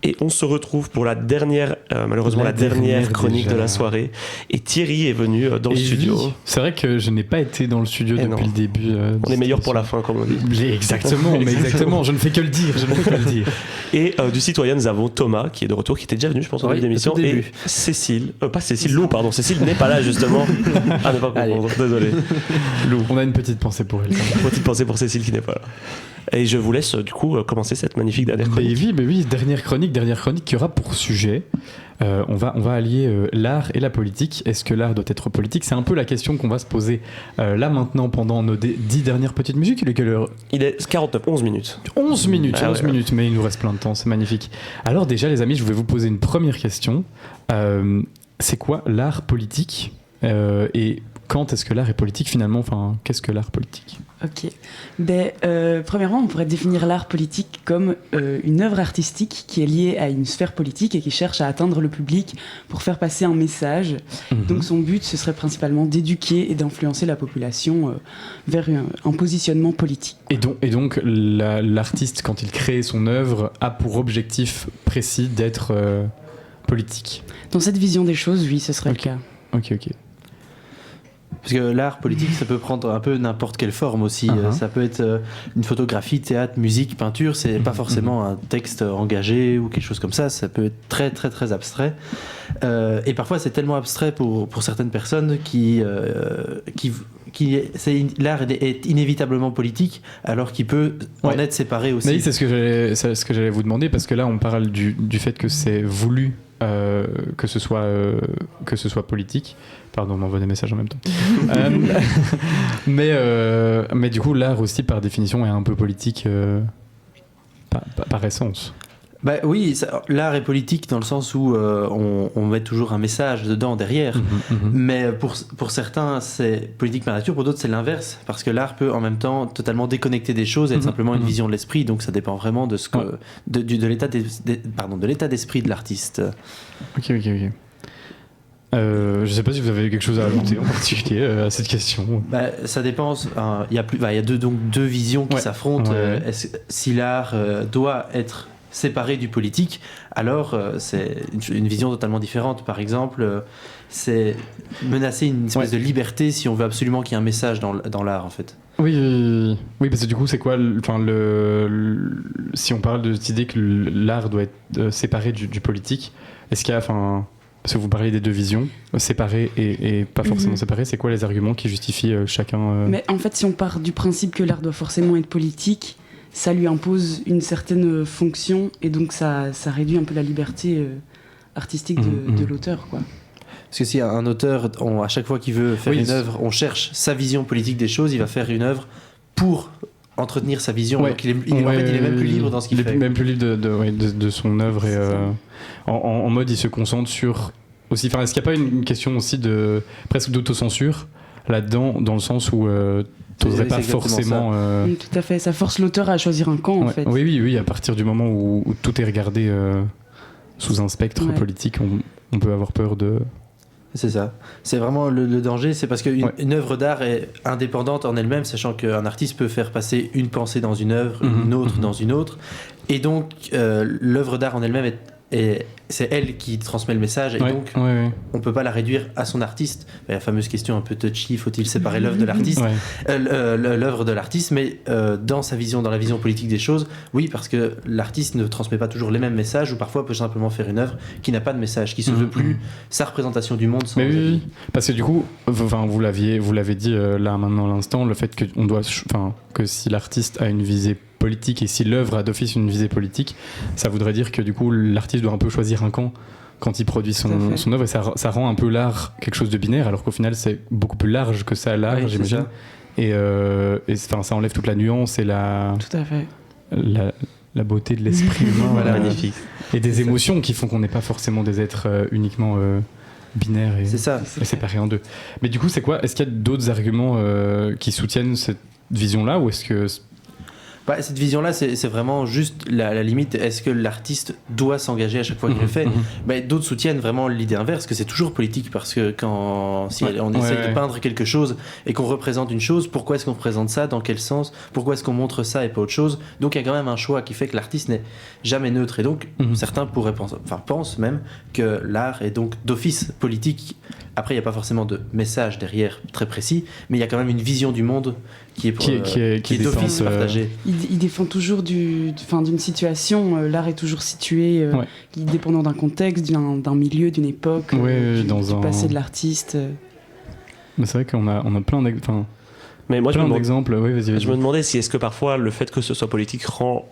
Et on se retrouve pour la dernière, malheureusement la dernière chronique déjà de la soirée. Et Thierry est venu dans le studio. Oui, c'est vrai que je n'ai pas été dans le studio depuis le début. On est meilleur pour la fin, comme on dit. Exactement, mais exactement. Je ne fais que le dire. Et du citoyen, nous avons Thomas qui est de retour, qui était déjà venu, je pense, au début de l'émission. Et Cécile, pas Cécile, Lou, pardon. Cécile n'est pas là, justement. Ah, ne pas comprendre, désolé. Lou. On a une petite pensée pour elle. Une petite pensée pour Cécile qui n'est pas là. Et je vous laisse du coup commencer cette magnifique dernière chronique. Mais oui, dernière chronique qui aura pour sujet. On va allier l'art et la politique. Est-ce que l'art doit être politique ? C'est un peu la question qu'on va se poser là maintenant pendant nos 10 dernières petites musiques. Il est quelle heure ? Il est 49, 11 minutes. 11 minutes, mais il nous reste plein de temps, c'est magnifique. Alors déjà les amis, je vais vous poser une première question. C'est quoi l'art politique ? Et quand est-ce que l'art est politique finalement ? Enfin, qu'est-ce que l'art politique ? Ok. Premièrement, on pourrait définir l'art politique comme une œuvre artistique qui est liée à une sphère politique et qui cherche à atteindre le public pour faire passer un message. Donc son but, ce serait principalement d'éduquer et d'influencer la population vers un positionnement politique. Et donc l'artiste, quand il crée son œuvre, a pour objectif précis d'être politique. Dans cette vision des choses, oui, ce serait le cas. Ok. Parce que l'art politique, ça peut prendre un peu n'importe quelle forme aussi. Ça peut être une photographie, théâtre, musique, peinture. C'est pas forcément un texte engagé ou quelque chose comme ça. Ça peut être très très très abstrait. Et parfois, c'est tellement abstrait pour certaines personnes l'art est inévitablement politique, alors qu'il peut en être séparé aussi. Mais oui, c'est ce que j'allais vous demander, parce que là, on parle du fait que c'est voulu. Que ce soit politique. Pardon, on m'envoie des messages en même temps. Mais du coup, l'art aussi, par définition, est un peu politique par essence. Bah oui, l'art est politique dans le sens où on met toujours un message dedans, derrière. Mais pour certains, c'est politique par nature. Pour d'autres, c'est l'inverse. Parce que l'art peut en même temps totalement déconnecter des choses et être simplement une vision de l'esprit. Donc ça dépend vraiment de de l'état d'esprit de l'artiste. Ok. Je sais pas si vous avez quelque chose à ajouter en particulier à cette question. Ça dépend. Il y a deux visions qui s'affrontent. Si l'art doit être séparé du politique, alors c'est une vision totalement différente. Par exemple, c'est menacer une espèce de liberté si on veut absolument qu'il y ait un message dans l'art, en fait. Oui, parce que du coup, c'est quoi si on parle de cette idée que l'art doit être séparé du politique, est-ce qu'il y a, parce que vous parlez des deux visions, séparées et pas forcément séparées, c'est quoi les arguments qui justifient chacun Mais en fait, si on part du principe que l'art doit forcément être politique, ça lui impose une certaine fonction et donc ça réduit un peu la liberté artistique de l'auteur, quoi. Parce que si un auteur, à chaque fois qu'il veut faire une œuvre, on cherche sa vision politique des choses, il va faire une œuvre pour entretenir sa vision. Donc il est même plus libre dans ce qu'il fait. Il est même plus libre de son œuvre et en mode il se concentre sur aussi. Enfin, est-ce qu'il n'y a pas une question aussi de presque d'autocensure là-dedans, dans le sens où t'oserais pas forcément. Tout à fait, ça force l'auteur à choisir un camp en fait. Oui, à partir du moment où tout est regardé sous un spectre politique, on peut avoir peur de. C'est ça. C'est vraiment le danger, c'est parce qu'une œuvre d'art est indépendante en elle-même, sachant qu'un artiste peut faire passer une pensée dans une œuvre, une autre dans une autre, et donc l'œuvre d'art en elle-même c'est elle qui transmet le message, et donc on peut pas la réduire à son artiste. La fameuse question un peu touchy, faut-il séparer l'œuvre de l'artiste, l'œuvre de l'artiste, mais dans la vision politique des choses, oui, parce que l'artiste ne transmet pas toujours les mêmes messages, ou parfois peut simplement faire une œuvre qui n'a pas de message, qui se veut plus sa représentation du monde. Mais oui, parce que du coup, vous l'avez dit là maintenant à l'instant, le fait que si l'artiste a une visée politique et si l'œuvre a d'office une visée politique, ça voudrait dire que du coup l'artiste doit un peu choisir un camp quand il produit son œuvre, et ça rend un peu l'art quelque chose de binaire, alors qu'au final c'est beaucoup plus large que ça, l'art, j'imagine. Et ça enlève toute la nuance et tout à fait. la beauté de l'esprit humain, magnifique, et des émotions qui font qu'on n'est pas forcément des êtres uniquement binaires et séparés en deux. Mais du coup, c'est quoi ? Est-ce qu'il y a d'autres arguments qui soutiennent cette vision-là, ou est-ce que Cette vision-là, c'est vraiment juste la limite. Est-ce que l'artiste doit s'engager à chaque fois qu'il le fait? D'autres soutiennent vraiment l'idée inverse, que c'est toujours politique, parce que on essaye de peindre quelque chose et qu'on représente une chose, pourquoi est-ce qu'on représente ça? Dans quel sens? Pourquoi est-ce qu'on montre ça et pas autre chose? Donc il y a quand même un choix qui fait que l'artiste n'est jamais neutre. Et donc certains pourraient pensent même que l'art est donc d'office politique. Après, il n'y a pas forcément de message derrière très précis, mais il y a quand même une vision du monde qui est d'office partagée. Il défend toujours d'une situation. L'art est toujours situé, dépendant d'un contexte, d'un milieu, d'une époque, du passé de l'artiste. Mais c'est vrai qu'on a plein d'exemples. Mais moi, d'exemples. Vas-y. Je me demandais si est-ce que parfois le fait que ce soit politique rend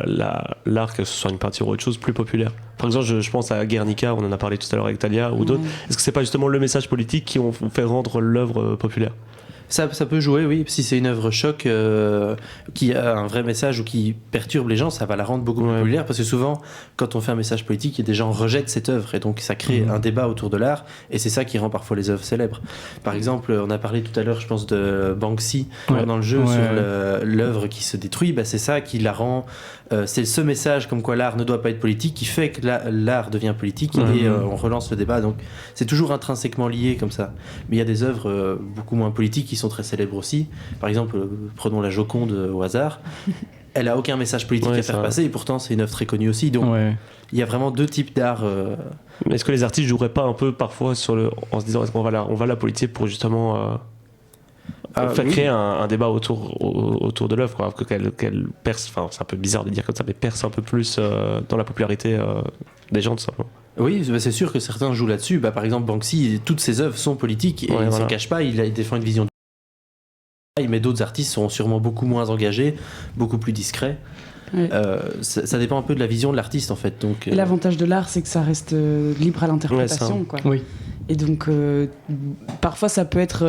l'art, que ce soit une peinture ou autre chose, plus populaire. Par exemple, je pense à Guernica, on en a parlé tout à l'heure avec Talia ou d'autres. Est-ce que c'est pas justement le message politique qui ont fait rendre l'œuvre populaire? Ça peut jouer, oui. Si c'est une œuvre choc qui a un vrai message ou qui perturbe les gens, ça va la rendre beaucoup plus populaire, parce que souvent, quand on fait un message politique, des gens rejettent cette œuvre, et donc ça crée un débat autour de l'art, et c'est ça qui rend parfois les œuvres célèbres. Par exemple, on a parlé tout à l'heure, je pense, de Banksy dans le jeu sur l'œuvre qui se détruit. C'est ça qui la rend... c'est ce message comme quoi l'art ne doit pas être politique qui fait que l'art devient politique, et on relance le débat. Donc c'est toujours intrinsèquement lié comme ça. Mais il y a des œuvres beaucoup moins politiques qui sont très célèbres aussi. Par exemple, prenons la Joconde au hasard. Elle a aucun message politique à faire passer, et pourtant c'est une œuvre très connue aussi. Donc il y a vraiment deux types d'art. Mais est-ce que les artistes joueraient pas un peu parfois en se disant est-ce qu'on va la politiser pour justement créer un débat autour de l'œuvre, quoi, qu'elle perce, enfin c'est un peu bizarre de dire comme ça, mais perce un peu plus dans la popularité des gens, tout simplement. Oui, c'est sûr que certains jouent là-dessus. Par exemple, Banksy, toutes ses œuvres sont politiques, et il ne s'en cache pas, il défend une vision. Mais d'autres artistes sont sûrement beaucoup moins engagés, beaucoup plus discrets. Ça dépend un peu de la vision de l'artiste, en fait. Donc, l'avantage de l'art, c'est que ça reste libre à l'interprétation. Et donc, parfois, ça peut être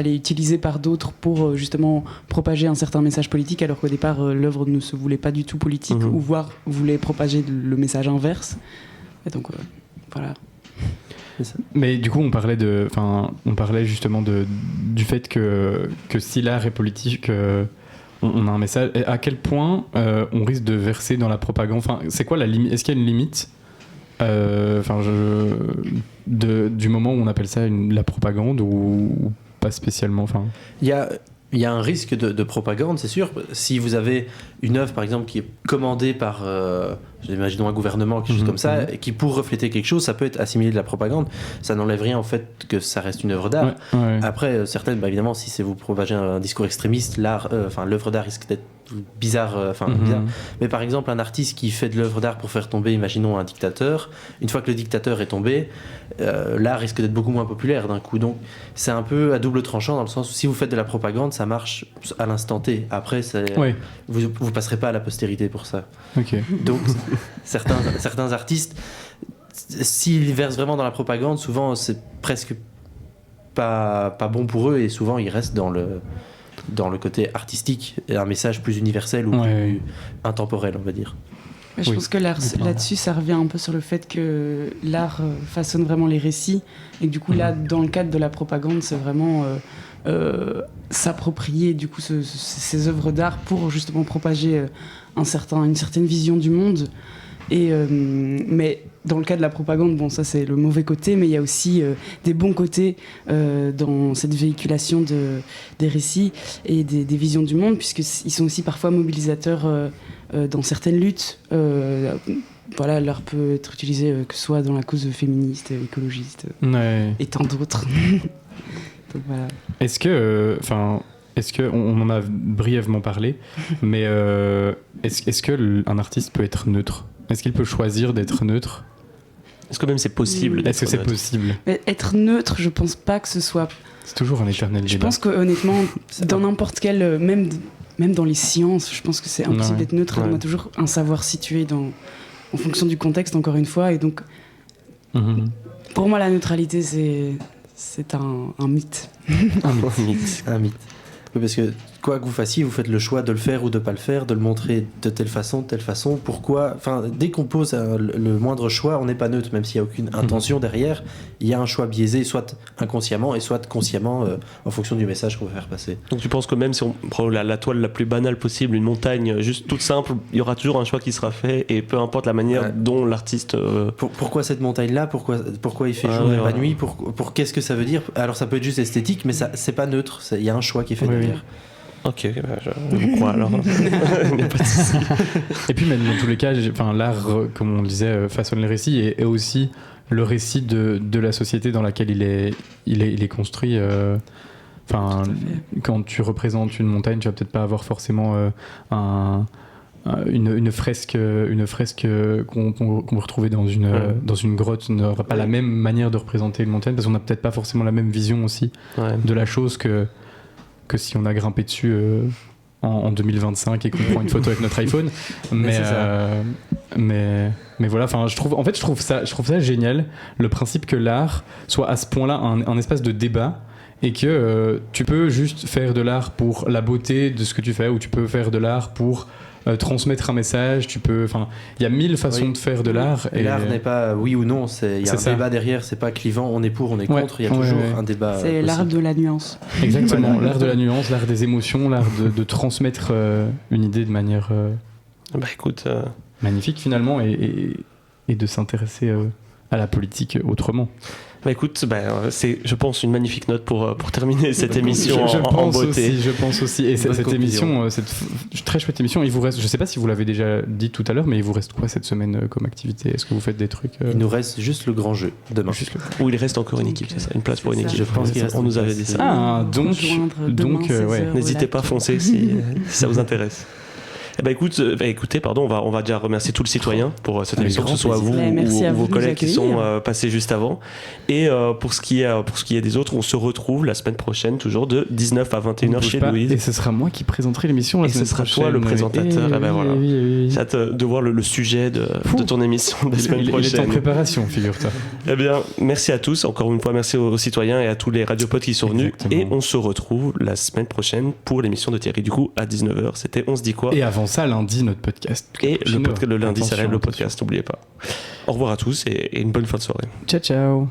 utilisé par d'autres pour justement propager un certain message politique, alors qu'au départ, l'œuvre ne se voulait pas du tout politique, ou voire voulait propager le message inverse. Et donc, voilà. Mais du coup, on parlait justement du fait que si l'art est politique, on a un message. Et à quel point on risque de verser dans la propagande? C'est quoi la limite? Est-ce qu'il y a une limite du moment où on appelle ça la propagande, ou pas spécialement? Il y a un risque de propagande, c'est sûr. Si vous avez une œuvre, par exemple, qui est commandée par, imaginons un gouvernement, quelque chose comme ça, et qui, pour refléter quelque chose, ça peut être assimilé de la propagande. Ça n'enlève rien au fait que ça reste une œuvre d'art. Après, certaines, évidemment, si vous propagez un discours extrémiste, l'œuvre d'art risque d'être bizarre. Bizarre. Mais par exemple, un artiste qui fait de l'œuvre d'art pour faire tomber, imaginons, un dictateur, une fois que le dictateur est tombé, l'art risque d'être beaucoup moins populaire d'un coup. Donc c'est un peu à double tranchant, dans le sens où si vous faites de la propagande, ça marche à l'instant T. Après, vous passerez pas à la postérité pour ça. Donc certains artistes, s'ils versent vraiment dans la propagande, souvent c'est presque pas bon pour eux, et souvent ils restent dans le côté artistique, et un message plus universel ou plus intemporel, on va dire. Je pense que là-dessus, ça revient un peu sur le fait que l'art façonne vraiment les récits, et du coup là, dans le cadre de la propagande, c'est vraiment s'approprier du coup ces œuvres d'art pour justement propager une certaine vision du monde. Mais dans le cas de la propagande, ça c'est le mauvais côté, mais il y a aussi des bons côtés dans cette véhiculation des récits et des visions du monde, puisqu'ils sont aussi parfois mobilisateurs dans certaines luttes. L'art peut être utilisé que ce soit dans la cause féministe, écologiste et tant d'autres. Donc, voilà. Est-ce que on en a brièvement parlé, mais est-ce que un artiste peut être neutre? Est-ce qu'il peut choisir d'être neutre? Est-ce que même c'est possible? Est-ce que c'est possible? Mais être neutre, je pense pas que ce soit... C'est toujours un éternel débat. Je pense que honnêtement, dans n'importe quel... Même dans les sciences, je pense que c'est impossible d'être neutre. On a toujours un savoir situé en fonction du contexte, encore une fois. Et donc, pour moi, la neutralité, c'est un mythe. Un mythe. Parce que quoi que vous fassiez, vous faites le choix de le faire ou de pas le faire, de le montrer de telle façon, pourquoi. Enfin, dès qu'on pose le moindre choix, on n'est pas neutre, même s'il n'y a aucune intention derrière. Il y a un choix biaisé, soit inconsciemment et soit consciemment, en fonction du message qu'on veut faire passer. Donc tu penses que même si on prend la toile la plus banale possible, une montagne juste toute simple, il y aura toujours un choix qui sera fait, et peu importe la manière dont l'artiste... Pourquoi cette montagne-là, pourquoi il fait jour et pas nuit, pour qu'est-ce que ça veut dire? Alors ça peut être juste esthétique, mais ça, c'est pas neutre, il y a un choix qui est fait derrière. Ok, je vous crois alors. Il n'y a pas de souci. Et puis même dans tous les cas, l'art, comme on le disait, façonne les récits et aussi le récit de la société dans laquelle il est construit. Quand tu représentes une montagne, tu vas peut-être pas avoir forcément une fresque qu'on peut retrouver dans une grotte n'aura pas la même manière de représenter une montagne, parce qu'on n'a peut-être pas forcément la même vision aussi de la chose que si on a grimpé dessus en 2025 et qu'on prend une photo avec notre iPhone. Mais voilà, je trouve ça génial, le principe que l'art soit à ce point-là un espace de débat, et que tu peux juste faire de l'art pour la beauté de ce que tu fais, ou tu peux faire de l'art pour transmettre un message, il y a 1000 façons de faire de l'art. Et l'art n'est pas oui ou non, il y a un débat derrière, c'est pas clivant, on est pour, on est contre, il y a toujours un débat. C'est l'art de la nuance. Exactement, l'art de la nuance, l'art des émotions, l'art de transmettre une idée de manière magnifique finalement, et de s'intéresser à la politique autrement. C'est, je pense, une magnifique note pour terminer cette émission en beauté. Je pense aussi. Et cette émission, cette très chouette émission, il vous reste, je sais pas si vous l'avez déjà dit tout à l'heure, mais il vous reste quoi cette semaine comme activité? Est-ce que vous faites des trucs Il nous reste juste le grand jeu demain. Ou il reste encore une équipe, c'est ça, une place pour une équipe. Je pense qu'on nous avait dit ça. Donc n'hésitez pas à foncer si ça vous intéresse. Écoutez, on va déjà remercier tous les citoyens pour cette émission, que ce soit vous ou vos collègues qui sont passés juste avant. Et pour ce qui est des autres, on se retrouve la semaine prochaine, toujours de 19 à 21h chez Louise. Et ce sera moi qui présenterai l'émission la semaine prochaine. Et ce sera toi le présentateur. J'ai hâte de voir le sujet de ton émission de la semaine prochaine. Il est en préparation, figure-toi. Merci à tous. Encore une fois, merci aux citoyens et à tous les radiopotes qui sont venus. Et on se retrouve la semaine prochaine pour l'émission de Thierry. Du coup, à 19h, c'était On se dit quoi. Et avant ça, lundi, notre podcast. Et le lundi, ça rêve le podcast, n'oubliez pas. Au revoir à tous et une bonne fin de soirée. Ciao, ciao.